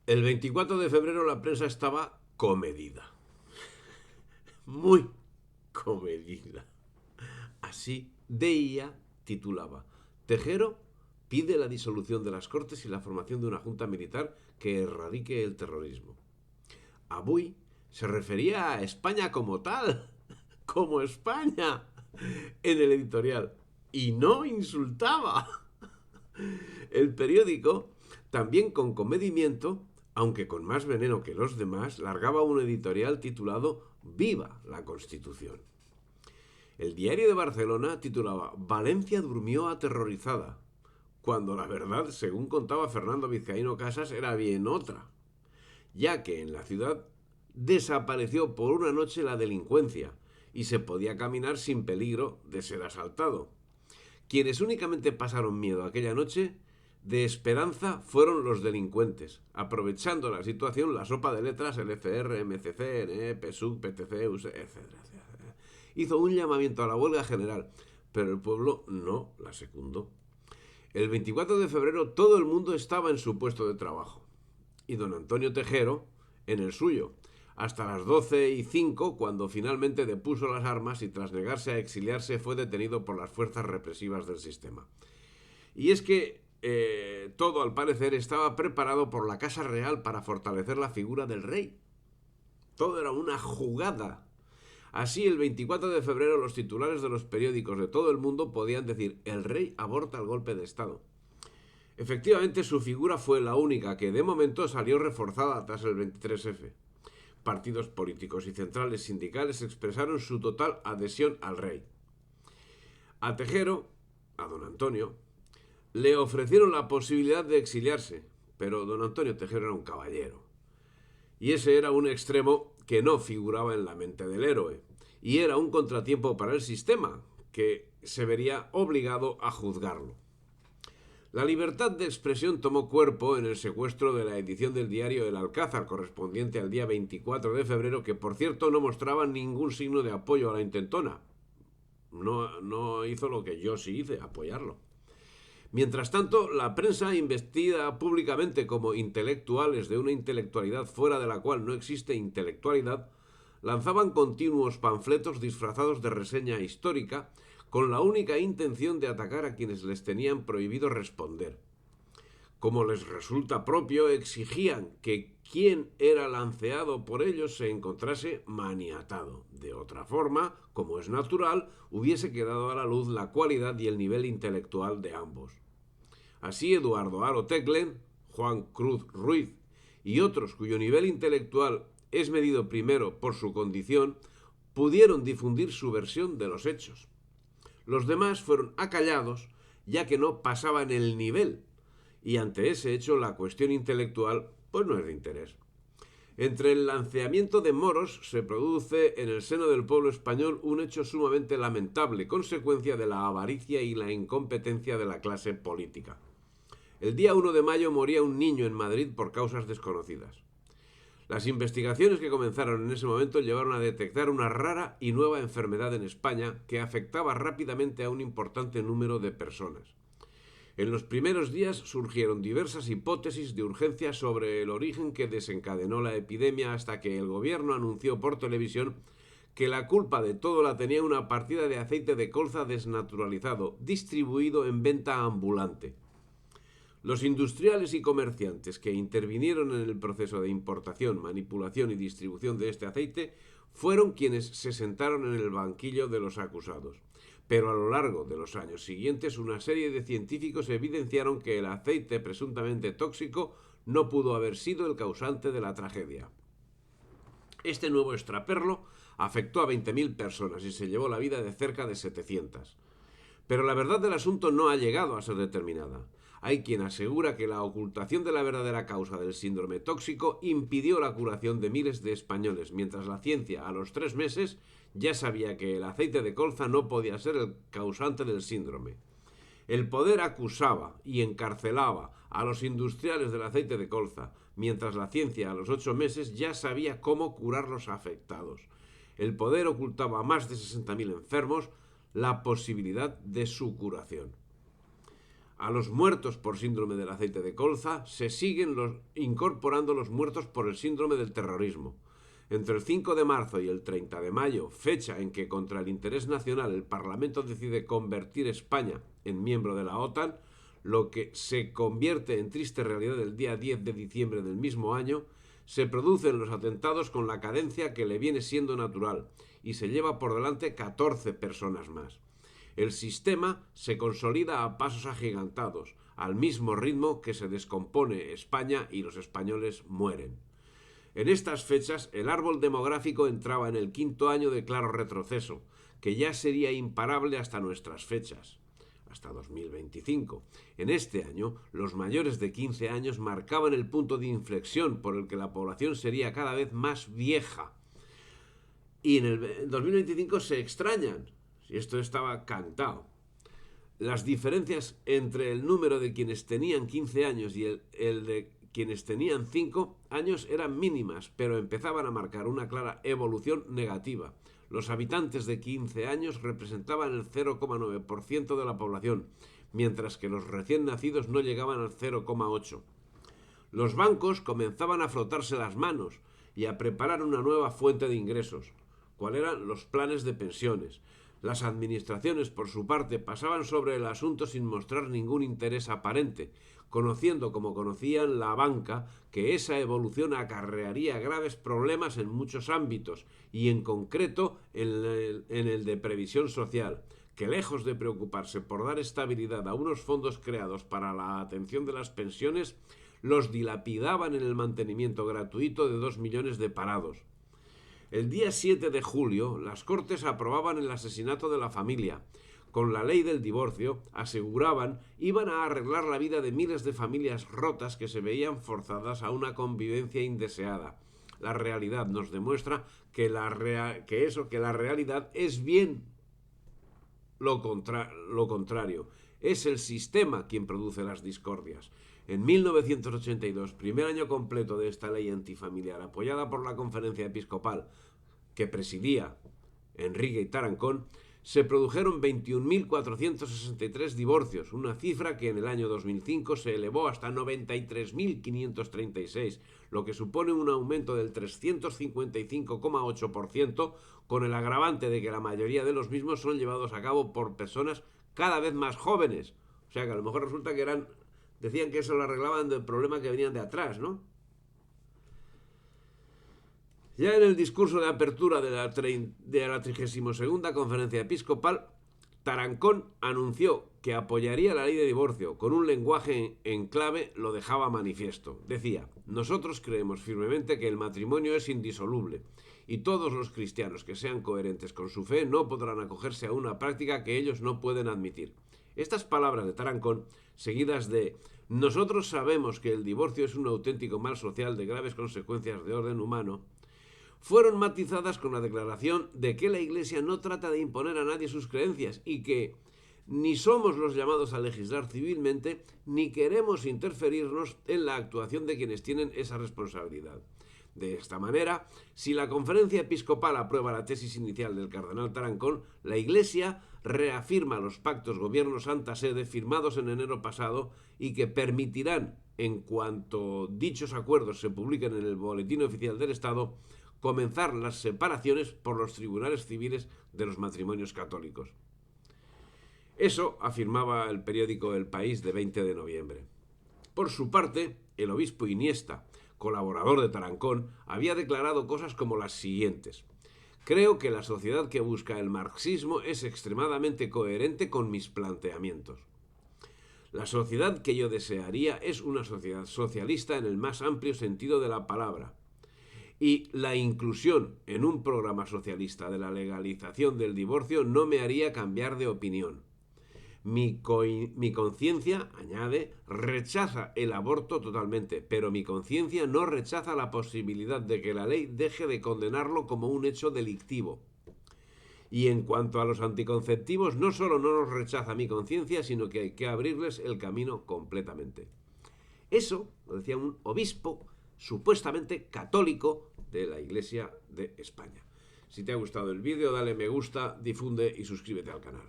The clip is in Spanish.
El 24 de febrero la prensa estaba comedida, muy comedida. Así, Deia titulaba: Tejero pide la disolución de las Cortes y la formación de una junta militar que erradique el terrorismo. Avui se refería a España como tal, como España, en el editorial, y no insultaba. El periódico, también con comedimiento, aunque con más veneno que los demás, largaba un editorial titulado Viva la Constitución. El diario de Barcelona titulaba Valencia durmió aterrorizada, cuando la verdad, según contaba Fernando Vizcaíno Casas, era bien otra, ya que en la ciudad desapareció por una noche la delincuencia y se podía caminar sin peligro de ser asaltado. Quienes únicamente pasaron miedo aquella noche de esperanza fueron los delincuentes, aprovechando la situación la sopa de letras LCR, MCC, NE, PSUC, PTC, etcétera. Hizo un llamamiento a la huelga general, pero el pueblo no la secundó. El 24 de febrero todo el mundo estaba en su puesto de trabajo y don Antonio Tejero en el suyo, hasta las 12:05, cuando finalmente depuso las armas y tras negarse a exiliarse fue detenido por las fuerzas represivas del sistema. Y es que todo, al parecer, estaba preparado por la Casa Real para fortalecer la figura del rey. Todo era una jugada. Así, el 24 de febrero, los titulares de los periódicos de todo el mundo podían decir: el rey aborta el golpe de Estado. Efectivamente, su figura fue la única que de momento salió reforzada tras el 23F. Partidos políticos y centrales sindicales expresaron su total adhesión al rey. A Tejero, a don Antonio, le ofrecieron la posibilidad de exiliarse, pero don Antonio Tejero era un caballero. Y ese era un extremo que no figuraba en la mente del héroe. Y era un contratiempo para el sistema, que se vería obligado a juzgarlo. La libertad de expresión tomó cuerpo en el secuestro de la edición del diario El Alcázar, correspondiente al día 24 de febrero, que por cierto no mostraba ningún signo de apoyo a la intentona. No hizo lo que yo sí hice, apoyarlo. Mientras tanto, la prensa, investida públicamente como intelectuales de una intelectualidad fuera de la cual no existe intelectualidad, lanzaban continuos panfletos disfrazados de reseña histórica con la única intención de atacar a quienes les tenían prohibido responder. Como les resulta propio, exigían que quien era lanceado por ellos se encontrase maniatado. De otra forma, como es natural, hubiese quedado a la luz la cualidad y el nivel intelectual de ambos. Así, Eduardo Aro Teclen, Juan Cruz Ruiz y otros cuyo nivel intelectual es medido primero por su condición, pudieron difundir su versión de los hechos. Los demás fueron acallados, ya que no pasaban el nivel, y ante ese hecho la cuestión intelectual pues no es de interés. Entre el lanceamiento de moros se produce en el seno del pueblo español un hecho sumamente lamentable, consecuencia de la avaricia y la incompetencia de la clase política. El día 1 de mayo moría un niño en Madrid por causas desconocidas. Las investigaciones que comenzaron en ese momento llevaron a detectar una rara y nueva enfermedad en España que afectaba rápidamente a un importante número de personas. En los primeros días surgieron diversas hipótesis de urgencia sobre el origen que desencadenó la epidemia hasta que el gobierno anunció por televisión que la culpa de todo la tenía una partida de aceite de colza desnaturalizado, distribuido en venta ambulante. Los industriales y comerciantes que intervinieron en el proceso de importación, manipulación y distribución de este aceite fueron quienes se sentaron en el banquillo de los acusados. Pero a lo largo de los años siguientes, una serie de científicos evidenciaron que el aceite presuntamente tóxico no pudo haber sido el causante de la tragedia. Este nuevo extraperlo afectó a 20.000 personas y se llevó la vida de cerca de 700. Pero la verdad del asunto no ha llegado a ser determinada. Hay quien asegura que la ocultación de la verdadera causa del síndrome tóxico impidió la curación de miles de españoles, mientras la ciencia, a los 3 meses, ya sabía que el aceite de colza no podía ser el causante del síndrome. El poder acusaba y encarcelaba a los industriales del aceite de colza, mientras la ciencia, a los 8 meses, ya sabía cómo curar los afectados. El poder ocultaba a más de 60.000 enfermos la posibilidad de su curación. A los muertos por síndrome del aceite de colza se siguen incorporando los muertos por el síndrome del terrorismo. Entre el 5 de marzo y el 30 de mayo, fecha en que contra el interés nacional el Parlamento decide convertir España en miembro de la OTAN, lo que se convierte en triste realidad el día 10 de diciembre del mismo año, se producen los atentados con la cadencia que le viene siendo natural y se lleva por delante 14 personas más. El sistema se consolida a pasos agigantados, al mismo ritmo que se descompone España y los españoles mueren. En estas fechas, el árbol demográfico entraba en el 5.º año de claro retroceso, que ya sería imparable hasta nuestras fechas, hasta 2025. En este año, los mayores de 15 años marcaban el punto de inflexión por el que la población sería cada vez más vieja. Y en el 2025 se extrañan. Si esto estaba cantado. Las diferencias entre el número de quienes tenían 15 años y el de quienes tenían 5 años eran mínimas, pero empezaban a marcar una clara evolución negativa. Los habitantes de 15 años representaban el 0,9% de la población, mientras que los recién nacidos no llegaban al 0,8%. Los bancos comenzaban a frotarse las manos y a preparar una nueva fuente de ingresos. ¿Cuáles eran los planes de pensiones? Las administraciones, por su parte, pasaban sobre el asunto sin mostrar ningún interés aparente, conociendo como conocían la banca que esa evolución acarrearía graves problemas en muchos ámbitos y en concreto en el de previsión social, que lejos de preocuparse por dar estabilidad a unos fondos creados para la atención de las pensiones, los dilapidaban en el mantenimiento gratuito de 2 millones de parados. El día 7 de julio, las Cortes aprobaban el asesinato de la familia. Con la ley del divorcio, aseguraban, iban a arreglar la vida de miles de familias rotas que se veían forzadas a una convivencia indeseada. La realidad nos demuestra que la realidad es bien lo contrario. Es el sistema quien produce las discordias. En 1982, primer año completo de esta ley antifamiliar, apoyada por la Conferencia Episcopal que presidía Enrique Tarancón, se produjeron 21.463 divorcios, una cifra que en el año 2005 se elevó hasta 93.536, lo que supone un aumento del 355,8%, con el agravante de que la mayoría de los mismos son llevados a cabo por personas cada vez más jóvenes. O sea que a lo mejor resulta que decían que eso lo arreglaban del problema que venían de atrás, ¿no? Ya en el discurso de apertura de la 32ª Conferencia Episcopal, Tarancón anunció que apoyaría la ley de divorcio. Con un lenguaje en clave lo dejaba manifiesto. Decía: nosotros creemos firmemente que el matrimonio es indisoluble y todos los cristianos que sean coherentes con su fe no podrán acogerse a una práctica que ellos no pueden admitir. Estas palabras de Tarancón, seguidas de nosotros sabemos que el divorcio es un auténtico mal social de graves consecuencias de orden humano, fueron matizadas con la declaración de que la Iglesia no trata de imponer a nadie sus creencias y que ni somos los llamados a legislar civilmente ni queremos interferirnos en la actuación de quienes tienen esa responsabilidad. De esta manera, si la Conferencia Episcopal aprueba la tesis inicial del cardenal Tarancón, la Iglesia reafirma los pactos Gobierno-Santa Sede firmados en enero pasado y que permitirán, en cuanto dichos acuerdos se publiquen en el Boletín Oficial del Estado, comenzar las separaciones por los tribunales civiles de los matrimonios católicos. Eso afirmaba el periódico El País de 20 de noviembre. Por su parte, el obispo Iniesta, colaborador de Tarancón, había declarado cosas como las siguientes: creo que la sociedad que busca el marxismo es extremadamente coherente con mis planteamientos. La sociedad que yo desearía es una sociedad socialista en el más amplio sentido de la palabra. Y la inclusión en un programa socialista de la legalización del divorcio no me haría cambiar de opinión. Mi conciencia, añade, rechaza el aborto totalmente, pero mi conciencia no rechaza la posibilidad de que la ley deje de condenarlo como un hecho delictivo. Y en cuanto a los anticonceptivos, no solo no los rechaza mi conciencia, sino que hay que abrirles el camino completamente. Eso lo decía un obispo supuestamente católico de la Iglesia de España. Si te ha gustado el vídeo, dale me gusta, difunde y suscríbete al canal.